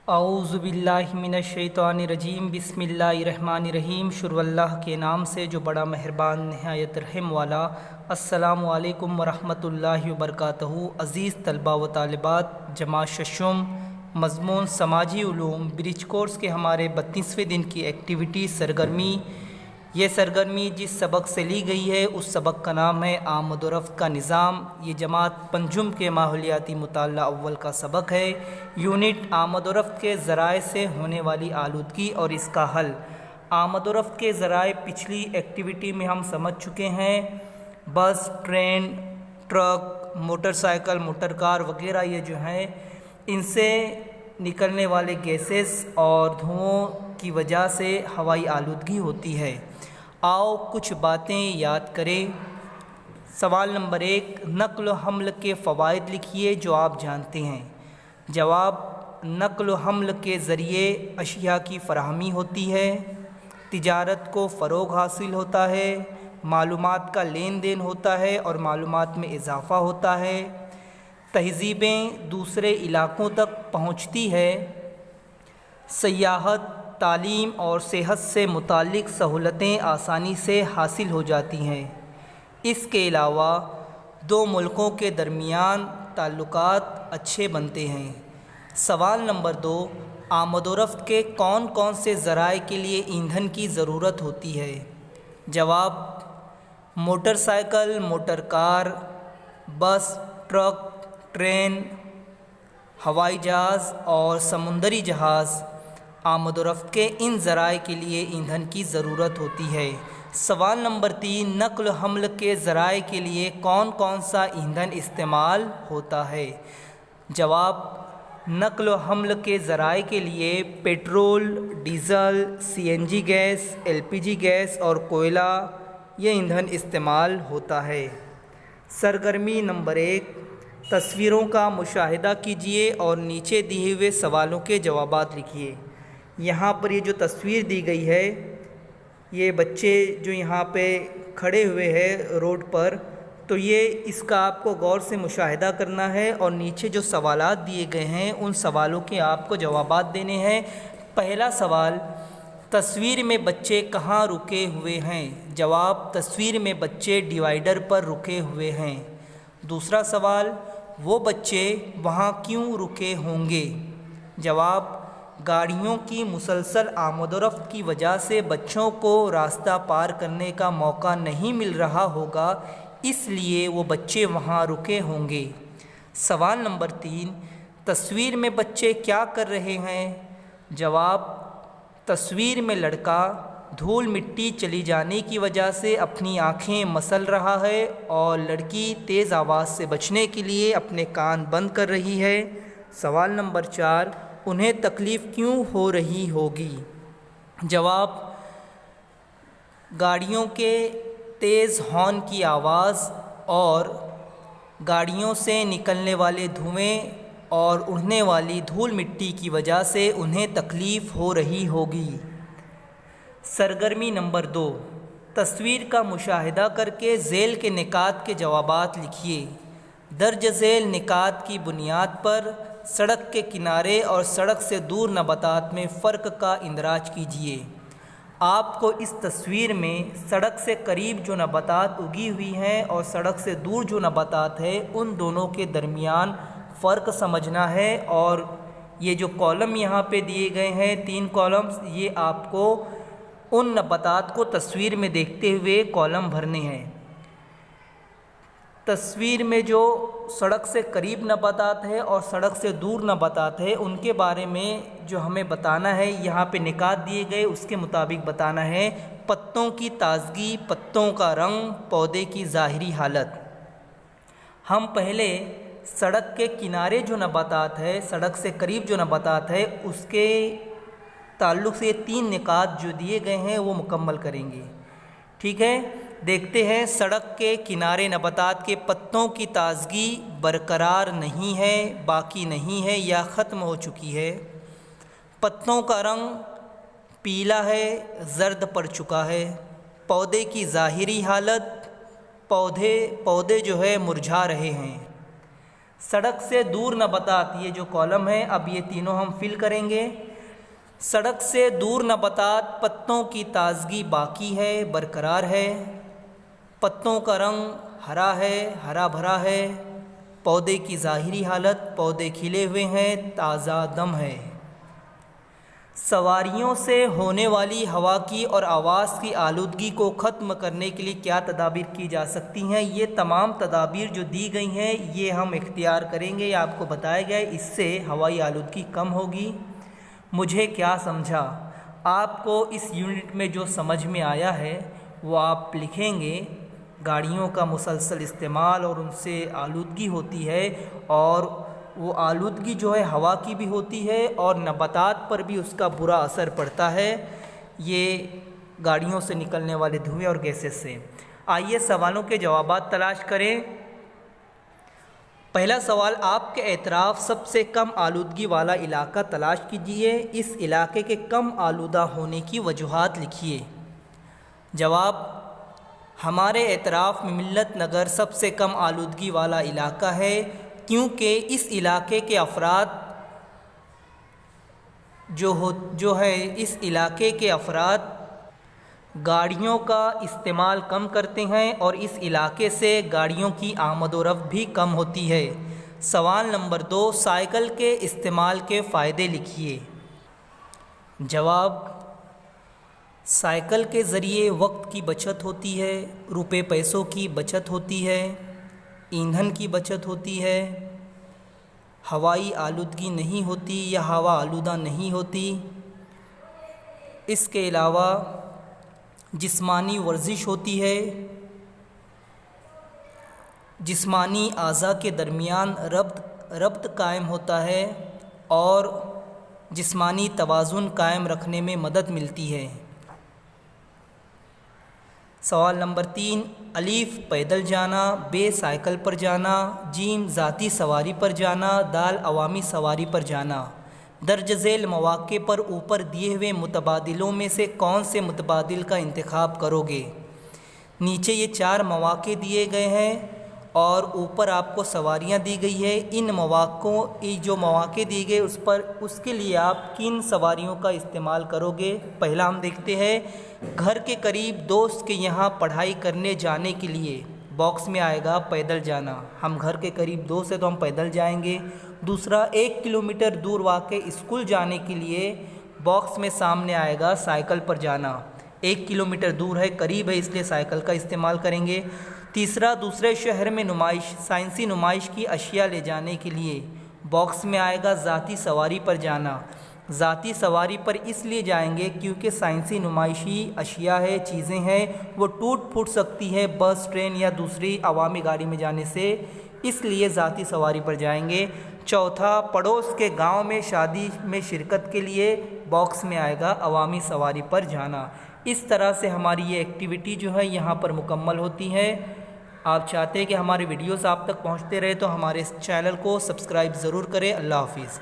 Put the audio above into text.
اعوذ باللہ من الشیطان الرجیم، بسم اللہ الرحمن الرحیم۔ شروع اللہ کے نام سے جو بڑا مہربان نہایت رحم والا۔ السلام علیکم ورحمۃ اللہ وبرکاتہ۔ عزیز طلباء و طالبات، جماعت ششم، مضمون سماجی علوم برج کورس کے ہمارے 32ویں دن کی ایکٹیویٹی سرگرمی۔ یہ سرگرمی جس سبق سے لی گئی ہے اس سبق کا نام ہے آمد و رفت کا نظام۔ یہ جماعت پنجم کے ماحولیاتی مطالعہ اول کا سبق ہے۔ یونٹ آمد و رفت کے ذرائع سے ہونے والی آلودگی اور اس کا حل۔ آمد و رفت کے ذرائع پچھلی ایکٹیویٹی میں ہم سمجھ چکے ہیں۔ Bus, train, truck, motorcycle, motor car وغیرہ یہ جو ہیں ان سے نکلنے والے گیسز اور دھوؤں کی وجہ سے ہوائی آلودگی ہوتی ہے۔ آؤ کچھ باتیں یاد کریں۔ سوال نمبر 1، نقل و حمل کے فوائد لکھیے جو آپ جانتے ہیں۔ جواب: نقل و حمل کے ذریعے اشیاء کی فراہمی ہوتی ہے، تجارت کو فروغ حاصل ہوتا ہے، معلومات کا لین دین ہوتا ہے اور معلومات میں اضافہ ہوتا ہے، تہذیبیں دوسرے علاقوں تک پہنچتی ہے، سیاحت، تعلیم اور صحت سے متعلق سہولتیں آسانی سے حاصل ہو جاتی ہیں۔ اس کے علاوہ دو ملکوں کے درمیان تعلقات اچھے بنتے ہیں۔ سوال نمبر 2، آمد و رفت کے کون کون سے ذرائع کے لیے ایندھن کی ضرورت ہوتی ہے؟ جواب: موٹر سائیکل، موٹر کار، بس، ٹرک، ٹرین، ہوائی جہاز اور سمندری جہاز۔ آمد و رفت کے ان ذرائع کے لیے ایندھن کی ضرورت ہوتی ہے۔ سوال نمبر 3، نقل و حمل کے ذرائع کے لیے کون کون سا ایندھن استعمال ہوتا ہے؟ جواب: نقل و حمل کے ذرائع کے لیے petrol, diesel, CNG gas, LPG gas اور کوئلہ یہ ایندھن استعمال ہوتا ہے۔ سرگرمی نمبر 1، تصویروں کا مشاہدہ کیجیے اور نیچے دیے ہوئے سوالوں کے جوابات لکھیے۔ یہاں پر یہ جو تصویر دی گئی ہے، یہ بچے جو یہاں پہ کھڑے ہوئے ہیں روڈ پر، تو یہ اس کا آپ کو غور سے مشاہدہ کرنا ہے اور نیچے جو سوالات دیے گئے ہیں ان سوالوں کے آپ کو جوابات دینے ہیں۔ پہلا سوال، تصویر میں بچے کہاں رکے ہوئے ہیں؟ جواب: تصویر میں بچے ڈیوائیڈر پر رکے ہوئے ہیں۔ دوسرا سوال، وہ بچے وہاں کیوں رکے ہوں گے؟ جواب: گاڑیوں کی مسلسل آمد و رفت کی وجہ سے بچوں کو راستہ پار کرنے کا موقع نہیں مل رہا ہوگا، اس لیے وہ بچے وہاں رکے ہوں گے۔ سوال نمبر 3، تصویر میں بچے کیا کر رہے ہیں؟ جواب: تصویر میں لڑکا دھول مٹی چلی جانے کی وجہ سے اپنی آنکھیں مسل رہا ہے اور لڑکی تیز آواز سے بچنے کے لیے اپنے کان بند کر رہی ہے۔ سوال نمبر 4، انہیں تکلیف کیوں ہو رہی ہوگی؟ جواب: گاڑیوں کے تیز ہارن کی آواز اور گاڑیوں سے نکلنے والے دھوئیں اور اڑنے والی دھول مٹی کی وجہ سے انہیں تکلیف ہو رہی ہوگی۔ سرگرمی نمبر 2، تصویر کا مشاہدہ کر کے ذیل کے نکات کے جوابات لکھیے۔ درج ذیل نکات کی بنیاد پر سڑک کے کنارے اور سڑک سے دور نباتات میں فرق کا اندراج کیجیے۔ آپ کو اس تصویر میں سڑک سے قریب جو نباتات اگی ہوئی ہیں اور سڑک سے دور جو نباتات ہیں ان دونوں کے درمیان فرق سمجھنا ہے، اور یہ جو کالم یہاں پہ دیے گئے ہیں 3 کالمز، یہ آپ کو ان نباتات کو تصویر میں دیکھتے ہوئے کالم بھرنے ہیں۔ تصویر میں جو سڑک سے قریب نباتات ہے اور سڑک سے دور نباتات ہے ان کے بارے میں جو ہمیں بتانا ہے، یہاں پہ نکات دیے گئے اس کے مطابق بتانا ہے۔ پتوں کی تازگی، پتوں کا رنگ، پودے کی ظاہری حالت۔ ہم پہلے سڑک کے کنارے جو نباتات ہے، سڑک سے قریب جو نباتات ہے اس کے تعلق سے 3 نکات جو دیے گئے ہیں وہ مکمل کریں گے۔ ٹھیک ہے، دیکھتے ہیں۔ سڑک کے کنارے نباتات کے پتوں کی تازگی برقرار نہیں ہے، باقی نہیں ہے یا ختم ہو چکی ہے۔ پتوں کا رنگ پیلا ہے، زرد پڑ چکا ہے۔ پودے کی ظاہری حالت، پودے جو ہے مرجھا رہے ہیں۔ سڑک سے دور نباتات، یہ جو کالم ہے اب یہ تینوں ہم فل کریں گے۔ سڑک سے دور نباتات پتوں کی تازگی باقی ہے، برقرار ہے، پتوں کا رنگ ہرا ہے، ہرا بھرا ہے، پودے کی ظاہری حالت، پودے کھلے ہوئے ہیں، تازہ دم ہے۔ سواریوں سے ہونے والی ہوا کی اور آواز کی آلودگی کو ختم کرنے کے لیے کیا تدابیر کی جا سکتی ہیں؟ یہ تمام تدابیر جو دی گئی ہیں یہ ہم اختیار کریں گے، یہ آپ کو بتایا گیا ہے، اس سے ہوائی آلودگی کم ہوگی۔ مجھے کیا سمجھا؟ آپ کو اس یونٹ میں جو سمجھ میں آیا ہے وہ آپ لکھیں گے۔ گاڑیوں کا مسلسل استعمال اور ان سے آلودگی ہوتی ہے، اور وہ آلودگی جو ہے ہوا کی بھی ہوتی ہے اور نباتات پر بھی اس کا برا اثر پڑتا ہے، یہ گاڑیوں سے نکلنے والے دھوئیں اور گیسز سے۔ آئیے سوالوں کے جوابات تلاش کریں۔ پہلا سوال، آپ کے اطراف سب سے کم آلودگی والا علاقہ تلاش کیجیے، اس علاقے کے کم آلودہ ہونے کی وجوہات لکھیے۔ جواب، ہمارے اطراف میں ملت نگر سب سے کم آلودگی والا علاقہ ہے، کیونکہ اس علاقے کے افراد اس علاقے کے افراد گاڑیوں کا استعمال کم کرتے ہیں اور اس علاقے سے گاڑیوں کی آمد و رفت بھی کم ہوتی ہے۔ سوال نمبر 2، سائیکل کے استعمال کے فائدے لکھیے۔ جواب، سائیکل کے ذریعے وقت کی بچت ہوتی ہے، روپے پیسوں کی بچت ہوتی ہے، ایندھن کی بچت ہوتی ہے، ہوائی آلودگی نہیں ہوتی یا ہوا آلودہ نہیں ہوتی۔ اس کے علاوہ جسمانی ورزش ہوتی ہے، جسمانی اعضاء کے درمیان ربط قائم ہوتا ہے اور جسمانی توازن قائم رکھنے میں مدد ملتی ہے۔ سوال نمبر 3، الف پیدل جانا، ب سائیکل پر جانا، ج ذاتی سواری پر جانا، د عوامی سواری پر جانا۔ درج ذیل مواقع پر اوپر دیے ہوئے متبادلوں میں سے کون سے متبادل کا انتخاب کرو گے؟ نیچے یہ 4 مواقع دیے گئے ہیں اور اوپر آپ کو سواریاں دی گئی ہے۔ ان جو مواقع دی گئے اس کے لیے آپ کن سواریوں کا استعمال کرو گے؟ پہلا ہم دیکھتے ہیں، گھر کے قریب دوست کے یہاں پڑھائی کرنے جانے کے لیے باکس میں آئے گا پیدل جانا، ہم گھر کے قریب دوست ہیں تو ہم پیدل جائیں گے۔ دوسرا، 1 کلومیٹر دور واقع اسکول جانے کے لیے باکس میں سامنے آئے گا سائیکل پر جانا، 1 کلومیٹر دور ہے، قریب ہے، اس لیے سائیکل کا استعمال کریں گے۔ تیسرا، دوسرے شہر میں سائنسی نمائش کی اشیاء لے جانے کے لیے باکس میں آئے گا ذاتی سواری پر جانا، ذاتی سواری پر اس لیے جائیں گے کیونکہ سائنسی نمائشی اشیاء ہے، چیزیں ہیں، وہ ٹوٹ پھوٹ سکتی ہے بس، ٹرین یا دوسری عوامی گاڑی میں جانے سے، اس لیے ذاتی سواری پر جائیں گے۔ چوتھا، پڑوس کے گاؤں میں شادی میں شرکت کے لیے باکس میں آئے گا عوامی سواری پر جانا۔ اس طرح سے ہماری یہ ایکٹیویٹی جو ہے یہاں پر مکمل ہوتی ہے۔ آپ چاہتے ہیں کہ ہمارے ویڈیوز آپ تک پہنچتے رہے تو ہمارے اس چینل کو سبسکرائب ضرور کریں۔ اللہ حافظ۔